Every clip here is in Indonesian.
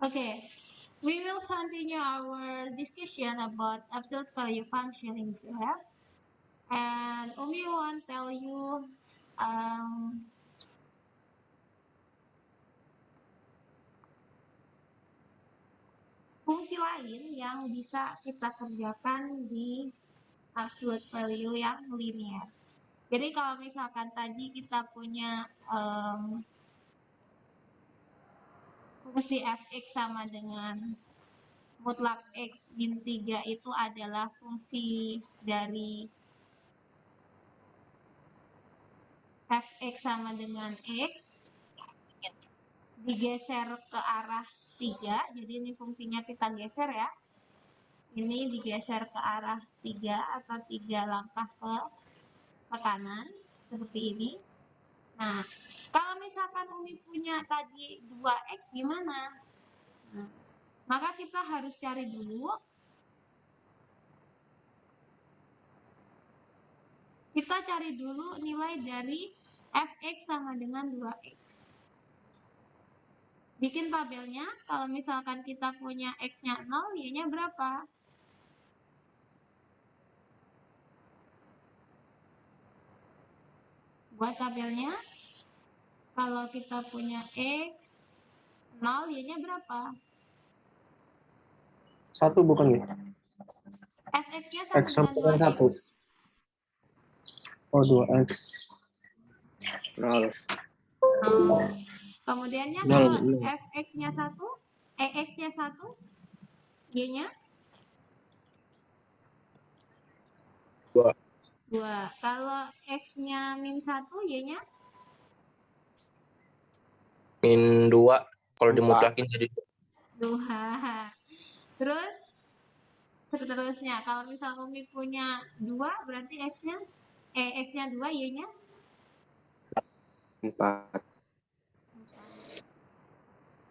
Okay, we will continue our discussion about absolute value function in graph. And Umi want tell you fungsi lain yang bisa kita kerjakan di absolute value yang linear. Jadi kalau misalkan tadi kita punya fungsi fx sama dengan mutlak x min 3 itu adalah fungsi dari fx sama dengan x digeser ke arah 3, jadi ini fungsinya kita geser ya, ini digeser ke arah 3 atau 3 langkah ke kanan seperti ini. Nah, kalau misalkan Umi punya tadi 2x gimana? Nah, maka kita harus cari dulu nilai dari fx sama dengan 2x. Bikin tabelnya, kalau misalkan kita punya x-nya 0, y-nya berapa? Buat tabelnya, kalau kita punya x 0, y-nya berapa? 1 bukan ya? fx-nya sama X dengan 2x. 1. Oh, 2x. 0. Kemudiannya 0, kalau 0. fx-nya 1, x-nya 1, y-nya 2. 2. Kalau x-nya min 1, y-nya Min 2. Kalau dimutlakin jadi 2. Terus seterusnya, kalau misal Umi punya 2, berarti x-nya x-nya 2, y-nya 4.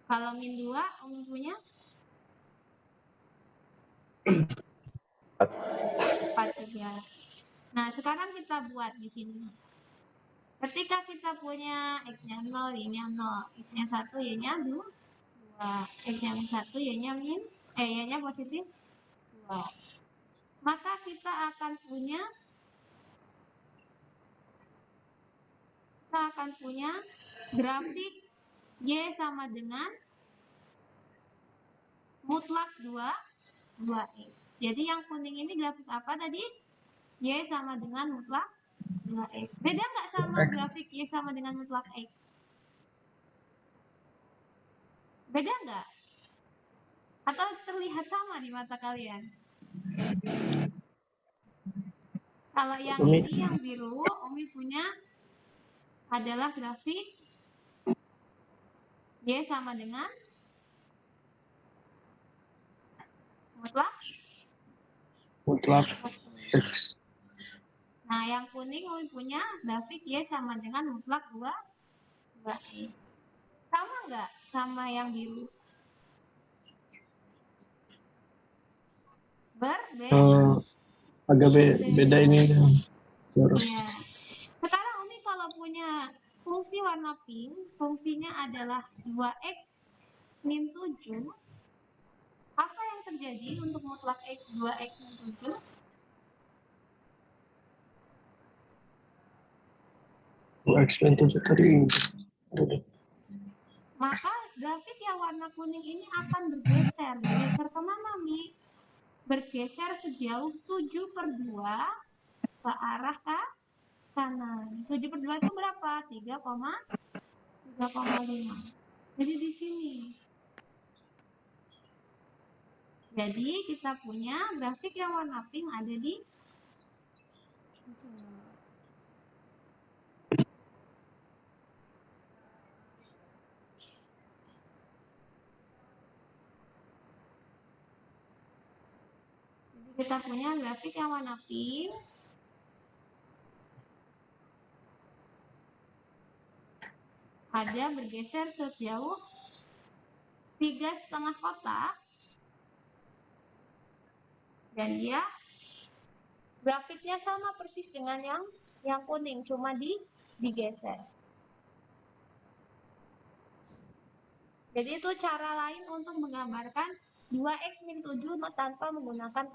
Kalau min 2, Umi punya 4 juga. Nah, sekarang kita buat di sini. Ketika kita punya x-nya 0, y-nya 0, x-nya 1, y-nya 2, x-nya min 1, y-nya positif 2. Maka kita akan punya grafik y sama dengan mutlak 2x. Jadi yang kuning ini grafik apa tadi? Y sama dengan mutlak 2x. Beda nggak sama grafik y sama dengan mutlak x? Beda nggak? Atau terlihat sama di mata kalian? Kalau yang ini, yang biru, Umi punya adalah grafik y sama dengan mutlak X. Nah, yang kuning Umi punya grafik y sama dengan mutlak 2x. Sama nggak sama yang biru? Agak beda ini. Iya. Sekarang Umi kalau punya fungsi warna pink, fungsinya adalah 2x min 7. Apa yang terjadi untuk mutlak x 2x min 7? X min 7 tadi. Maka grafik yang warna kuning ini akan bergeser. Bergeser kemana, Mi? Bergeser sejauh 7/2 ke arah kanan. 7/2 itu berapa? 3,5. Jadi di sini. Jadi kita punya grafik yang warna pink ada di sini. Jadi kita punya grafik yang warna pink ada bergeser sejauh 3,5 kotak, dan dia grafiknya sama persis dengan yang kuning, cuma digeser. Jadi itu cara lain untuk menggambarkan 2x min 7 tanpa menggunakan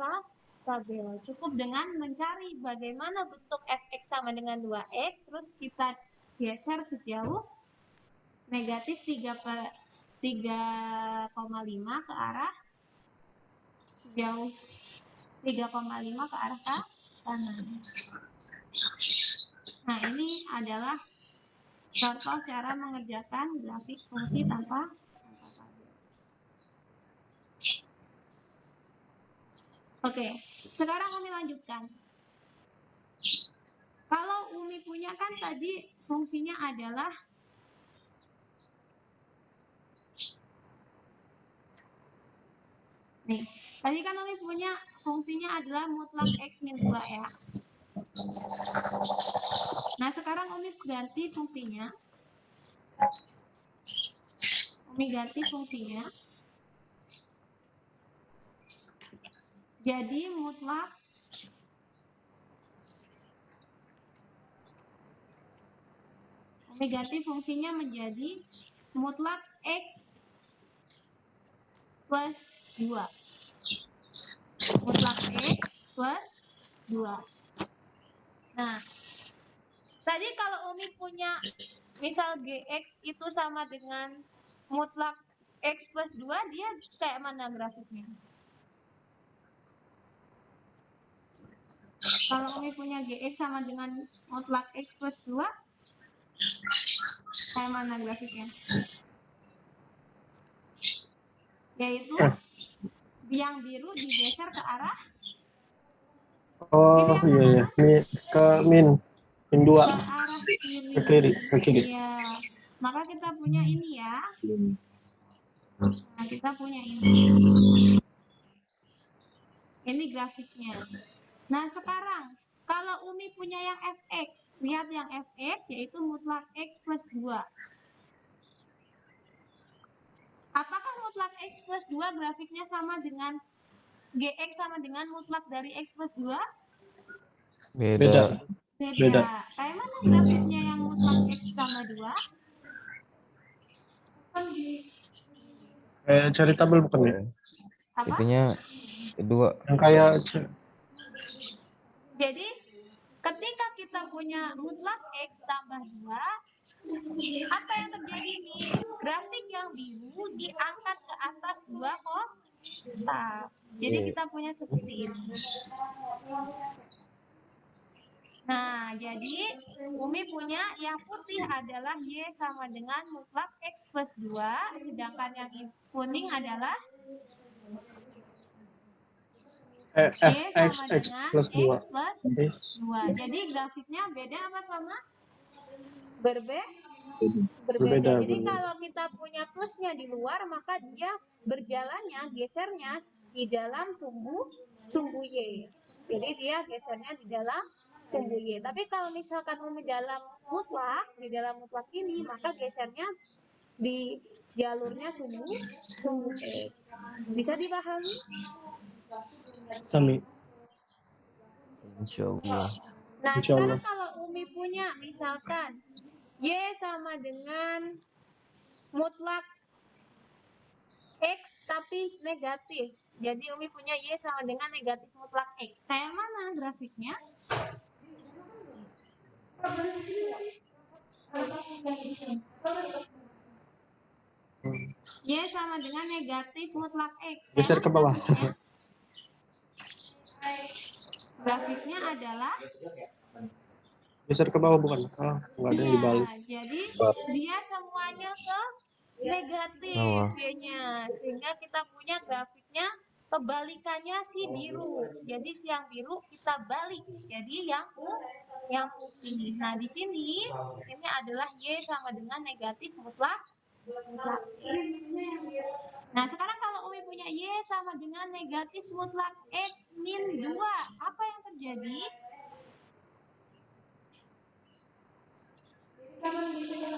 tabel. Cukup dengan mencari bagaimana bentuk fx sama dengan 2x, terus kita geser sejauh negatif 3,5 ke arah sejauh 3,5 ke arah kanan. Nah, ini adalah contoh cara mengerjakan grafik fungsi tanpa tabel. Oke, sekarang Umi lanjutkan. Kalau Umi punya kan tadi fungsinya adalah nih, tadi kan Umi punya fungsinya adalah mutlak x min 2 ya. Nah, sekarang Umi ganti fungsinya. Jadi mutlak Umi ganti fungsinya menjadi mutlak x plus 2. Mutlak x plus 2. Nah, tadi kalau Umi punya misal gx itu sama dengan mutlak x plus 2, dia kayak mana grafiknya? Kalau Umi punya gx sama dengan mutlak x plus 2, kayak mana grafiknya? Yaitu yang biru digeser ke arah Oh iya. Ini ke min 2. ke arah Ke kiri. Iya. Maka kita punya ini ya. Nah, kita punya ini. Ini grafiknya. Nah, sekarang kalau Umi punya yang fx, lihat yang fx yaitu mutlak x plus 2. Apakah mutlak x plus 2 grafiknya sama dengan gx sama dengan mutlak dari x plus 2? Beda. Kayak mana grafiknya yang mutlak x tambah 2? Cari tabel bukan ya? Apa? Itunya kedua. Yang kayak Jadi ketika kita punya mutlak x tambah 2, apa yang terjadi nih? Grafik yang biru diangkat ke atas 2 kotak. Jadi kita punya seperti ini. Nah, jadi Umi punya yang putih adalah Y sama dengan mutlak X plus 2, sedangkan yang kuning adalah Y sama dengan plus 2. X plus 2. Jadi grafiknya beda apa sama? Berbeda. Jadi kalau kita punya plusnya di luar, maka dia berjalannya, gesernya di dalam sumbu Y. Jadi dia gesernya di dalam sumbu Y. Tapi kalau misalkan Umi dalam mutlak ini, maka gesernya di jalurnya sumbu X. Bisa dipahami? Sami. Insya Allah. Nah, Insya Allah. sekarang kalau Umi punya misalkan Y sama dengan mutlak X tapi negatif. Jadi Umi punya Y sama dengan negatif mutlak X. Kayak mana grafiknya? Y sama dengan negatif mutlak X. Geser ke bawah. Grafiknya adalah Geser ke bawah bukan? Enggak ada yang dibalik. Jadi dia semuanya ke negatif Y-nya. Sehingga kita punya grafiknya kebalikannya si biru. Jadi si yang biru kita balik. Jadi yang putih. Nah, di sini ini adalah Y sama dengan negatif mutlak. Nah, sekarang kalau Umi punya Y sama dengan negatif mutlak X min 2, apa yang terjadi?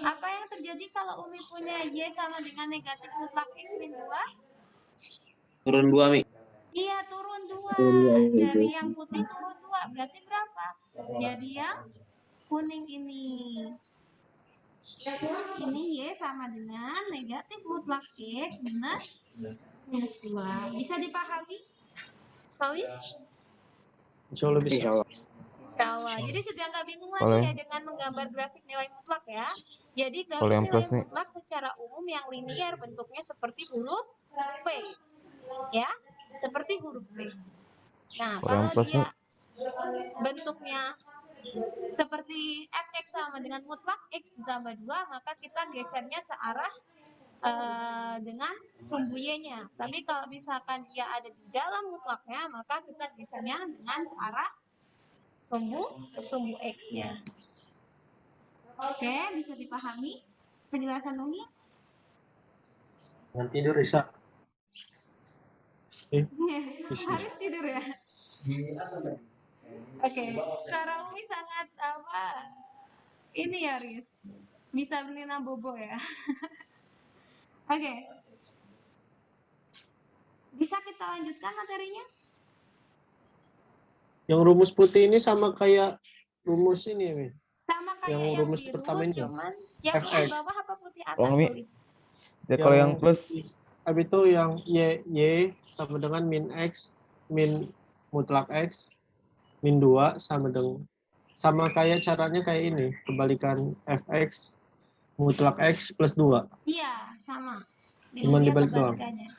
Apa yang terjadi kalau Umi punya Y sama dengan negatif mutlak X min 2? Turun 2, Mi. Iya, turun 2. Turun 2 Dari itu. yang putih turun 2. Berarti berapa? Jadi yang kuning ini. Ini Y sama dengan negatif mutlak X minus 2. Bisa dipahami? Solid? Insya Allah bisa. Insya Allah. Insya Allah. Jadi sudah nggak bingung lagi Boleh. ya dengan menggambar grafik nilai mutlak ya. Jadi Kalau grafik yang nilai plus nih. mutlak secara umum yang linier bentuknya seperti huruf P. Ya, seperti huruf P. Nah, Kalau yang kalau plus dia nih. bentuknya seperti fx sama dengan mutlak x ditambah 2, maka kita gesernya searah dengan sumbu y-nya. Tapi kalau misalkan dia ada di dalam mutlaknya, maka kita gesernya dengan searah sumbu x-nya. Oke, bisa dipahami penjelasan Umi? Nanti tidur bisa. Harus tidur ya. Oke, suara Umi sangat ini ya, Riz. Bisa menina bobo ya. Oke. Bisa kita lanjutkan materinya? Yang rumus putih ini sama kayak rumus ini, Mi. Sama kayak Yang yang rumus biru, pertama ini. cuman yang fx. ini bawah apa putih atas? Oh, Mi. Solid? Ya, kalau yang plus Habis itu yang y sama dengan min x min mutlak x min 2 sama kayak caranya kayak ini, kebalikan fx mutlak x plus 2. Iya, sama. Cuman Dia dibalik doang. kebalikannya.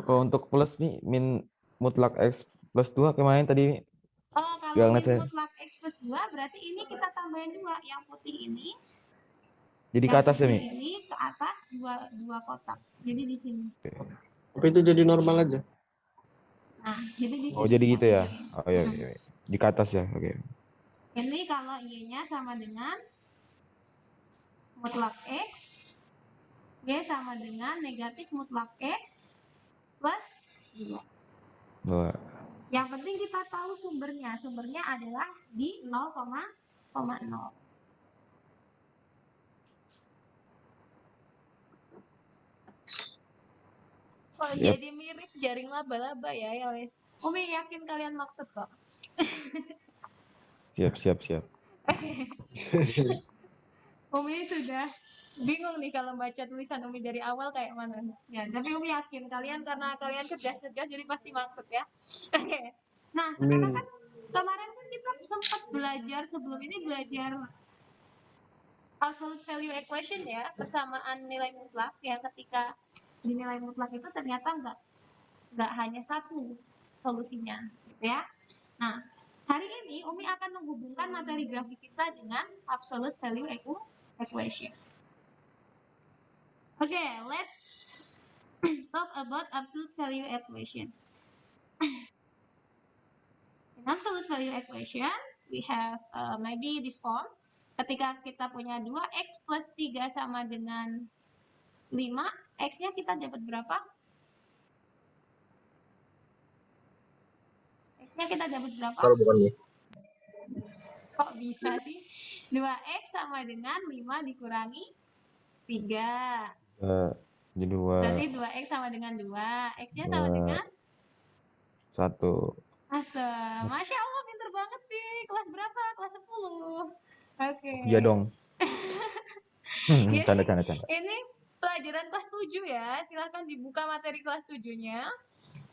kalau untuk plus nih min mutlak x plus 2 kemarin tadi Mi? Oh, kalau Gak min ngecek. mutlak x plus 2, berarti ini kita tambahin 2. Yang putih ini, Jadi ke atas ya, Mi? ini ke atas dua kotak. Jadi di sini. Tapi itu jadi normal aja. Nah, jadi di sini. Oh, jadi gitu ya. kita Oh, iya, iya. Di ke atas ya. Oke. Ini kalau y-nya sama dengan mutlak x, y sama dengan negatif mutlak x plus 2. Dua. Yang penting kita tahu sumbernya. Sumbernya adalah di 0,0. Oh, Siap. jadi mirip jaring laba-laba ya, ya wes. Umi yakin kalian maksud kok. Siap. Umi sudah bingung nih kalau baca tulisan Umi dari awal kayak mana. Ya, tapi Umi yakin kalian karena kalian cerdas jadi pasti maksud ya. Oke. Nah, sekarang kan kemarin kan kita sempat belajar sebelum ini belajar absolute value equation ya, persamaan nilai mutlak yang ketika di nilai mutlak itu ternyata nggak hanya satu solusinya, gitu ya. Nah, hari ini Umi akan menghubungkan materi grafik kita dengan absolute value equation. Oke, let's talk about absolute value equation. In absolute value equation, we have maybe this form. Ketika kita punya 2x plus 3 sama dengan 5, x-nya kita dapat berapa? X-nya kita dapat berapa? Kalau bukan nih. Kok bisa sih? 2x sama dengan 5 dikurangi 3. Jadi 2. Berarti 2x sama dengan 2. X-nya sama dengan 1. Astaga, Masya Allah pinter banget sih. Kelas berapa? Kelas 10. Oke. Iya dong. Jadi, Canda. ini pelajaran kelas 7 ya. Silahkan dibuka materi kelas 7-nya.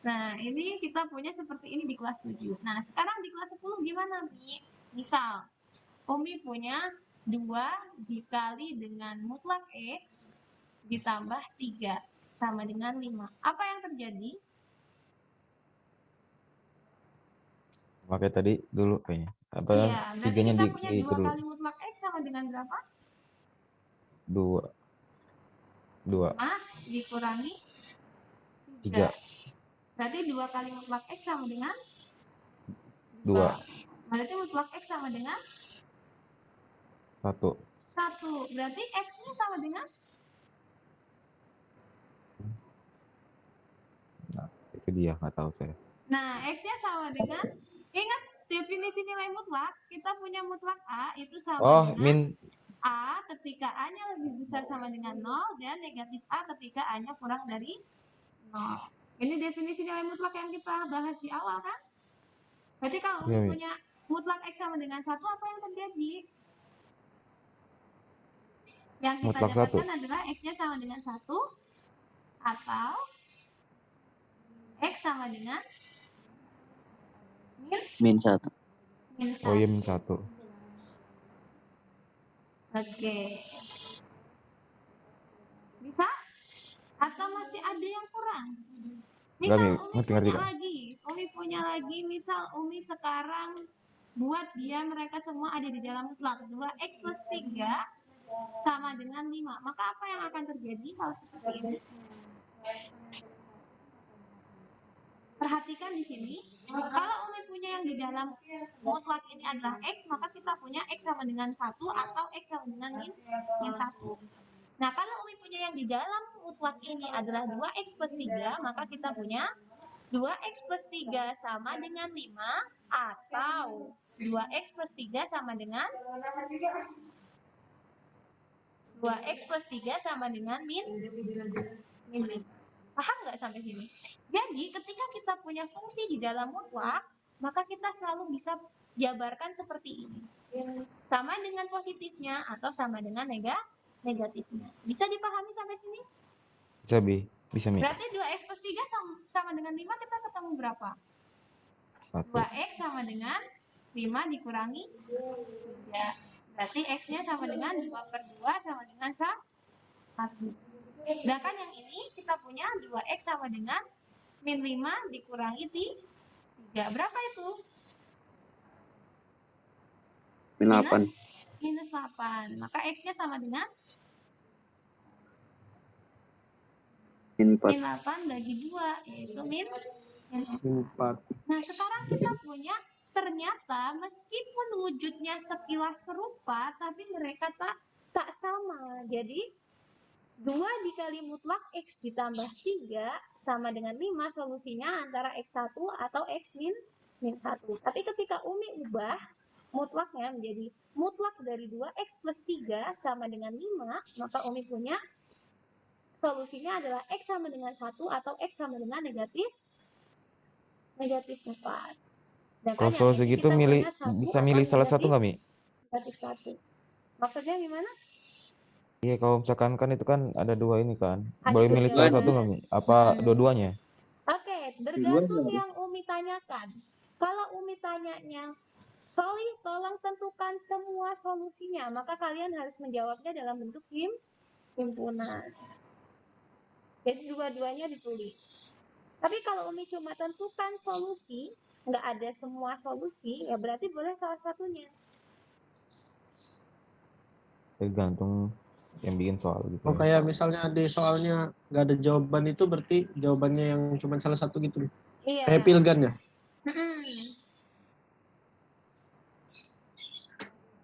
Nah, ini kita punya seperti ini di kelas 7. Nah, sekarang di kelas 10 gimana, Mi? Misal, Umi punya 2 dikali dengan mutlak X ditambah 3 sama dengan 5. Apa yang terjadi? Pakai tadi dulu kayaknya. Apa? Iya, berarti Tiganya kita di punya itu 2 dulu. kali mutlak X sama dengan berapa? 2. 5 dikurangi 3. Berarti 2 kali mutlak X sama dengan 2. Berarti mutlak X sama dengan 1. 1. Berarti X-nya sama dengan? Nah, itu dia, nggak tahu saya. Nah, X-nya sama dengan, ingat definisi nilai mutlak, kita punya mutlak A itu sama dengan min A ketika A-nya lebih besar sama dengan 0 dan negatif A ketika A-nya kurang dari 0. Ini definisi nilai mutlak yang kita bahas di awal kan? Berarti kalau punya mutlak X sama dengan 1, apa yang terjadi? Yang kita Mutlak satu. dapatkan adalah X-nya sama dengan 1 atau X sama dengan Min 1. min Oh iya, 1. min 1. Oke. Bisa? Atau masih ada yang kurang? Enggak, Misal Mi. Umi Ngerti, punya Kak. lagi. Umi punya lagi. Misal Umi sekarang buat dia mereka semua ada di dalam mutlak. 2X plus 3 sama dengan 5. Maka apa yang akan terjadi kalau seperti ini? Perhatikan di sini. Kalau Umi punya yang di dalam mutlak ini adalah X, maka kita punya X sama dengan 1 atau X sama dengan min 1. Nah, kalau Umi punya yang di dalam mutlak ini adalah 2X plus 3, maka kita punya 2X plus 3 sama dengan 5 atau 2X plus 3 sama dengan 2X plus 3 sama dengan min 5. Paham nggak sampai sini? Jadi, ketika kita punya fungsi di dalam mutlak, maka kita selalu bisa jabarkan seperti ini. Sama dengan positifnya atau sama dengan negatifnya. Bisa dipahami sampai sini? Bisa, Bi. Bisa, Mi. Berarti 2X plus 3 sama dengan 5 kita ketemu berapa? 1. 2X sama dengan 5 dikurangi 3. Berarti X-nya sama dengan 2 per 2 sama dengan 1. Sedangkan yang ini kita punya 2X sama dengan min 5 dikurangi 3. Berapa itu? Min 8. Minus 8. Maka X-nya sama dengan Min 4. min 8 bagi 2, yaitu min 4. Nah, sekarang kita punya ternyata meskipun wujudnya sekilas serupa, tapi mereka tak sama. Jadi 2 dikali mutlak X ditambah 3 sama dengan 5, solusinya antara X1 atau X min 1. Tapi ketika Umi ubah mutlaknya menjadi mutlak dari 2X plus 3 sama dengan 5, maka Umi punya solusinya adalah X sama dengan 1 atau X sama dengan negatif 4. Kalau solusi gitu bisa milih salah satu nggak, Mi? Negatif 1. Maksudnya gimana? Iya, kalau misalkan kan itu kan ada 2 ini kan. Ada Boleh milih salah dua-duanya. satu nggak, Mi? Apa dua-duanya? Oke, bergantung yang Umi tanyakan. Kalau Umi tanyanya, Soli, tolong tentukan semua solusinya, maka kalian harus menjawabnya dalam bentuk himpunan. Jadi dua-duanya ditulis. Tapi kalau Umi cuma tentukan solusi, nggak ada semua solusi, ya berarti boleh salah satunya. Tergantung yang bikin soal gitu. Oh, kayak misalnya di soalnya nggak ada jawaban itu berarti jawabannya yang cuma salah satu gitu. Iya. Kayak pilgan ya?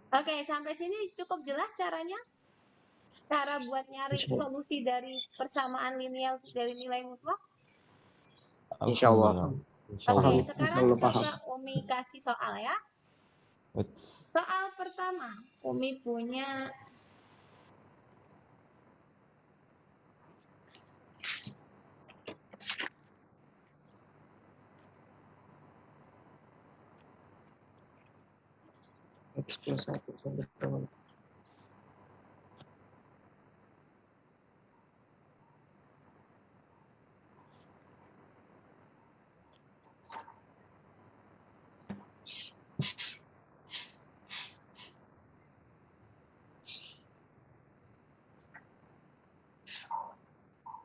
Oke, sampai sini cukup jelas caranya? Cara buat nyari solusi dari persamaan linear dari nilai mutlak? Insya Allah. Oke, sekarang paham. coba Umi kasih soal ya. Soal pertama, Umi punya X plus 1 sampai dengan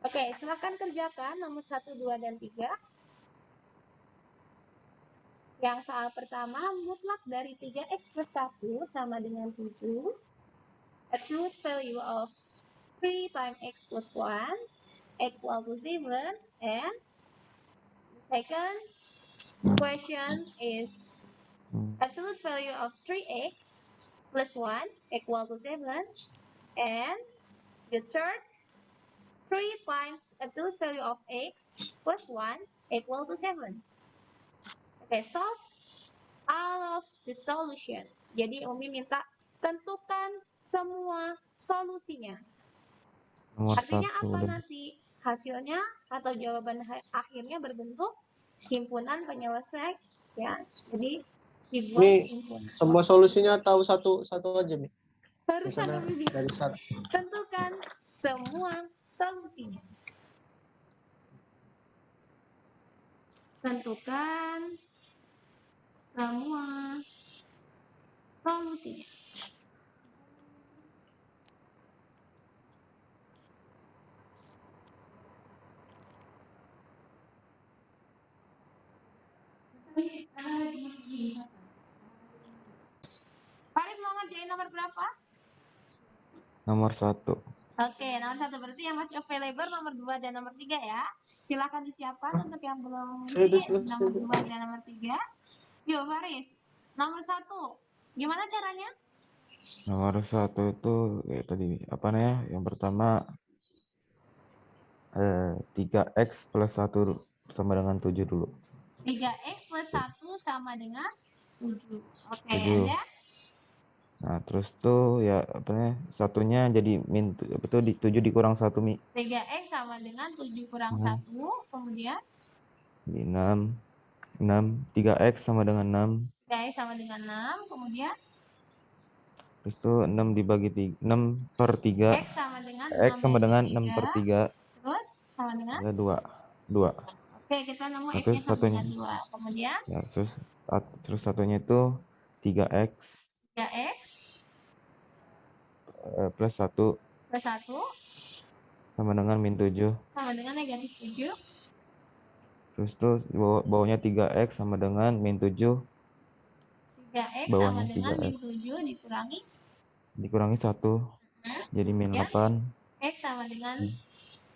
Oke, silakan kerjakan nomor 1, 2, dan 3. Yang soal pertama, mutlak dari 3X plus 1 sama dengan 7. Absolute value of 3 times X plus 1 equal to 7. And second question is absolute value of 3X plus 1 equal to 7. And the third, 3 times absolute value of X plus 1 equal to 7. Oke, solve all of the solution. Jadi Umi minta tentukan semua solusinya. Artinya apa nanti? Hasilnya atau jawaban akhirnya berbentuk himpunan penyelesaian. Ya, jadi dibuat himpunan. Semua solusinya tahu satu aja, Mi? Barusan Misalnya Umi bilang. dari satu. Tentukan semua solusinya. Tentukan semua solusinya. Faris mau ngerjain nomor berapa? Nomor 1. Oke, nomor 1 berarti yang masih available nomor 2 dan nomor 3 ya. Silakan disiapkan untuk yang belum Saya udah ngisi nomor selesai. 2 dan nomor 3. Yuk Faris, nomor 1. Gimana caranya? Nomor 1 itu kayak tadi apa namanya? Yang pertama 3x plus 1 sama dengan 7 dulu. 3x plus 1 sama dengan 7. Oke, 7. and then? Nah, terus tuh ya apa namanya? Satunya jadi min betul 7 dikurang 1 Mi. 3x sama dengan 7 kurang 1, kemudian Jadi 6 3x sama dengan 6. 3x sama dengan 6, kemudian Terus tuh 6 dibagi 6 per 3. x sama dengan X 6 sama bagi dengan 3. 6 per 3. Terus sama dengan? Ya 2. 2. Oke, kita nemu Nah, x-nya terus sama satunya. dengan 2. Kemudian Ya, terus satunya itu 3x 3x plus 1 plus 1 sama dengan min 7. sama dengan negatif 7. Terus tuh bawahnya 3x sama dengan min 7. 3x sama Bawahnya dengan 3x. min 7 Dikurangi 1. Jadi min Ya. 8. X sama dengan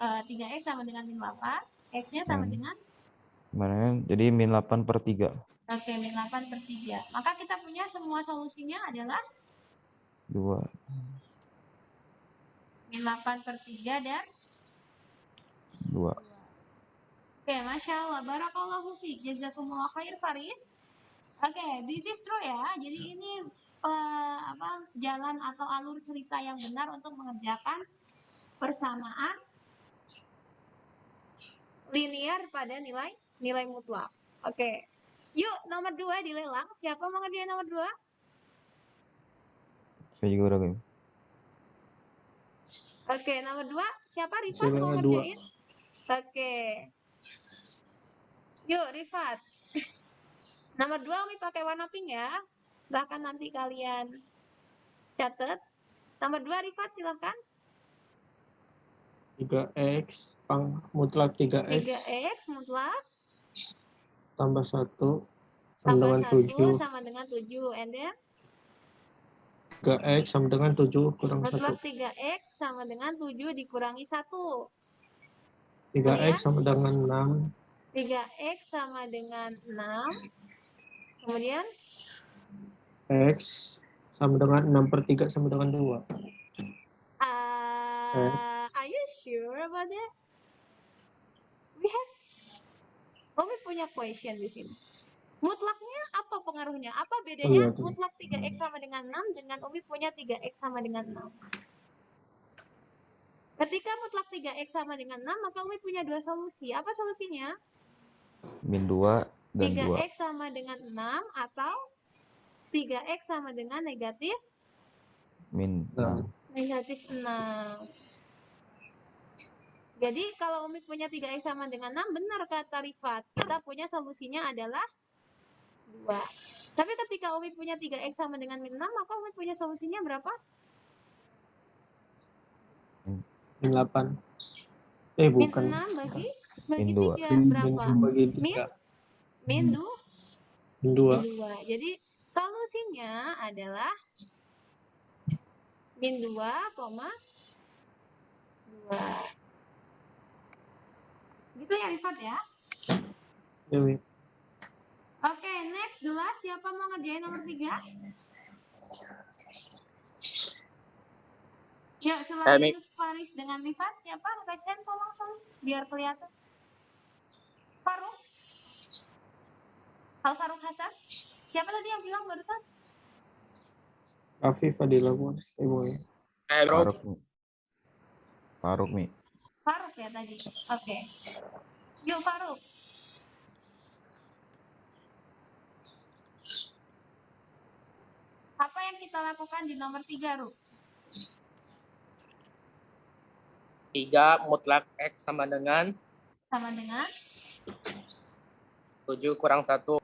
3x sama dengan min 8. X-nya sama dengan? Jadi min 8 per 3. Oke, min 8 per 3. Maka kita punya semua solusinya adalah 2. min 8 per 3 dan 2. Oke, Masya Allah. Barakallahu fiik. Jazakumullah khair, Faris. Oke, this is true ya. Jadi ini jalan atau alur cerita yang benar untuk mengerjakan persamaan linear pada nilai mutlak. Oke. Yuk, nomor 2 dilelang. Siapa mau ngerjain nomor 2? Saya juga udah game. Oke, nomor 2. Siapa? Rifat Saya mau dua. ngerjain? Oke. Yuk, Rifat. Nomor 2 Umi pakai warna pink ya. Silahkan nanti kalian catat. Nomor 2 Rifat silahkan. 3x mutlak 3x 3x mutlak tambah 1 sama tambah dengan 1 7. sama dengan 7. And then 3x sama dengan 7 kurang 1. mutlak 3x sama dengan 7 dikurangi 1. 3x sama dengan 6. 3x sama dengan 6. Kemudian X sama dengan 6 per 3 sama dengan 2. Are you sure about that? Umi punya question di sini. Mutlaknya apa pengaruhnya? Apa bedanya mutlak 3x sama dengan 6 dengan Umi punya 3x sama dengan 6? Ketika mutlak 3x sama dengan 6, maka Umi punya dua solusi. Apa solusinya? Min 2 dan 3x sama dengan 6 atau 3x sama dengan negatif min 6. Negatif 6. Jadi kalau Umi punya 3x sama dengan 6, benar kata Rifat. Kita punya solusinya adalah 2. Tapi ketika Umi punya 3x sama dengan min 6, maka Umi punya solusinya berapa? Min 8. Bukan. Min 6 bagi Min 2. 3 berapa? Bagi Min 3. Min 2. Min 2. Jadi solusinya adalah min 2, 2. Gitu ya Rifat ya? Ya, Mi. Oke, next 2. Siapa mau ngerjain nomor 3? Ya, selain Faris dengan Rifat, siapa? Resen kok langsung biar kelihatan. Faruk? Faruk Hasan? Siapa tadi yang bilang barusan? Raffi Fadila pun. Faruk Mi. Faruk ya tadi. Oke. Yuk Faruk. Apa yang kita lakukan di nomor 3, Ru? 3 mutlak X sama dengan 7 kurang 1. 7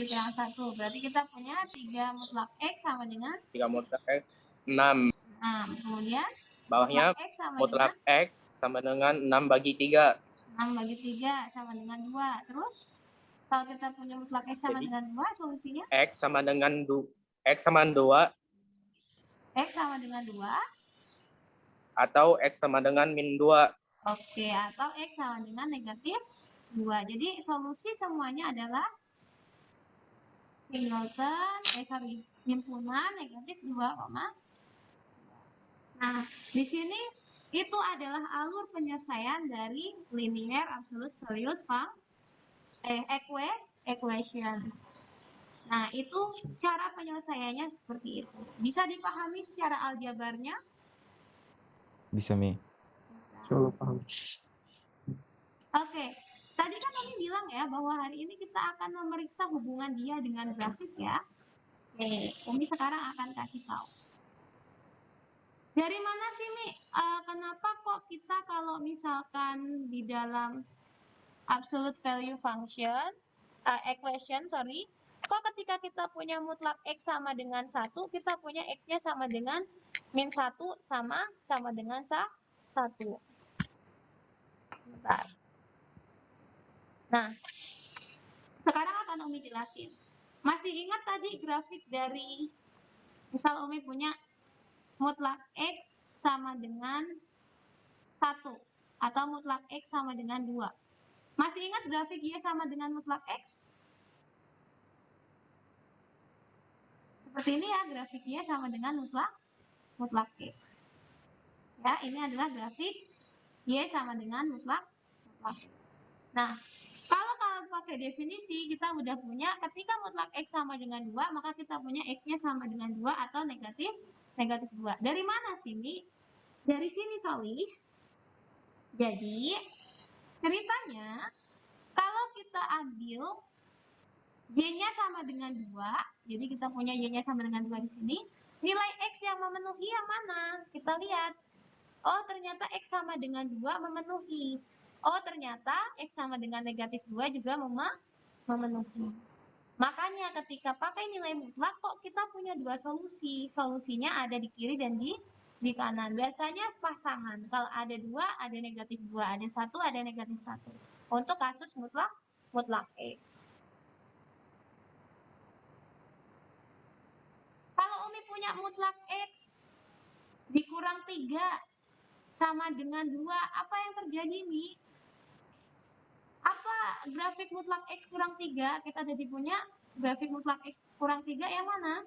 kurang 1. Berarti kita punya 3 mutlak X sama dengan 3 mutlak X, 6. 6. Kemudian Bawahnya mutlak X sama mutlak dengan X sama dengan 6 bagi 3. 6 bagi 3 sama dengan 2. Terus, kalau kita punya mutlak X sama Jadi, dengan 2, solusinya X sama dengan 2 X sama dengan 2. atau X sama dengan min 2. Oke, atau X sama dengan negatif 2. Jadi, solusi semuanya adalah himpunan negatif 2, nah, di sini itu adalah alur penyelesaian dari linear absolute values equation. Nah, itu cara penyelesaiannya seperti itu. Bisa dipahami secara aljabarnya? Bisa, Mi. Coba paham. Oke. Tadi kan Umi bilang ya bahwa hari ini kita akan memeriksa hubungan dia dengan grafik ya. Oke, Umi sekarang akan kasih tahu. Dari mana sih, Mi? Kenapa kok kita kalau misalkan di dalam absolute value function, equation, kok ketika kita punya mutlak X sama dengan 1, kita punya X-nya sama dengan min 1 sama dengan 1. Bentar. Nah, sekarang akan Umi jelasin. Masih ingat tadi grafik dari, misal Umi punya mutlak X sama dengan 1 atau mutlak X sama dengan 2. Masih ingat grafik Y sama dengan mutlak X? Seperti ini ya, grafik Y sama dengan mutlak X. Ya, ini adalah grafik Y sama dengan mutlak X. Nah, kalau pakai definisi, kita udah punya ketika mutlak X sama dengan 2, maka kita punya X-nya sama dengan 2 atau negatif 2. Dari mana sih, Mi? Dari sini, Solih. Jadi, ceritanya, kalau kita ambil Y-nya sama dengan 2, jadi kita punya Y-nya sama dengan 2 di sini, nilai X yang memenuhi yang mana? Kita lihat. Oh, ternyata X sama dengan 2 memenuhi. Oh, ternyata X sama dengan negatif 2 juga memenuhi. Makanya ketika pakai nilai mutlak, kok kita punya dua solusi. Solusinya ada di kiri dan di kanan. Biasanya pasangan. Kalau ada 2, ada negatif 2. Ada 1, ada negatif 1. Untuk kasus mutlak X. Kalau Umi punya mutlak X dikurang 3 sama dengan 2, apa yang terjadi, Mi? Apa grafik mutlak X kurang 3? Kita jadi punya grafik mutlak X kurang 3 yang mana?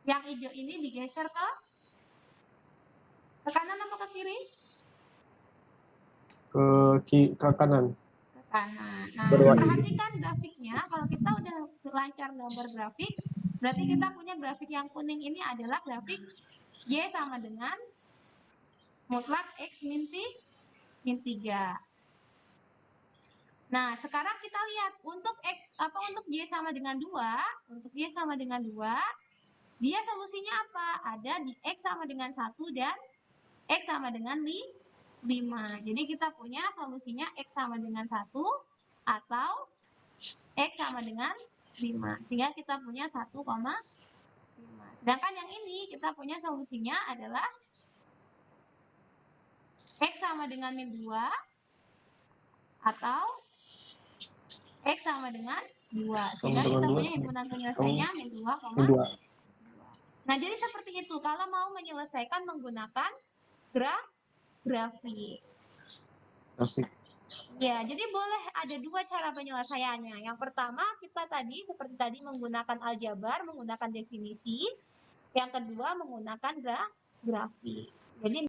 Yang hijau ini digeser ke kanan apa ke kiri? Ke kanan. Ke kanan. Nah, Berwarna perhatikan grafiknya. Kalau kita udah lancar gambar grafik, berarti kita punya grafik yang kuning ini adalah grafik Y sama dengan mutlak X min 3. Nah, sekarang kita lihat untuk Y sama dengan 2, dia solusinya apa? Ada di X sama dengan 1 dan X sama dengan 5. Jadi kita punya solusinya X sama dengan 1 atau X sama dengan 5. Sehingga kita punya 1,5. Sedangkan yang ini kita punya solusinya adalah X sama dengan min 2 atau X sama dengan 2. Sehingga kita punya himpunan penyelesaiannya min 2,2. Nah, jadi seperti itu. Kalau mau menyelesaikan menggunakan grafik. Ya, jadi boleh ada dua cara penyelesaiannya. Yang pertama, kita tadi seperti tadi menggunakan aljabar, menggunakan definisi. Yang kedua, menggunakan grafik. Jadi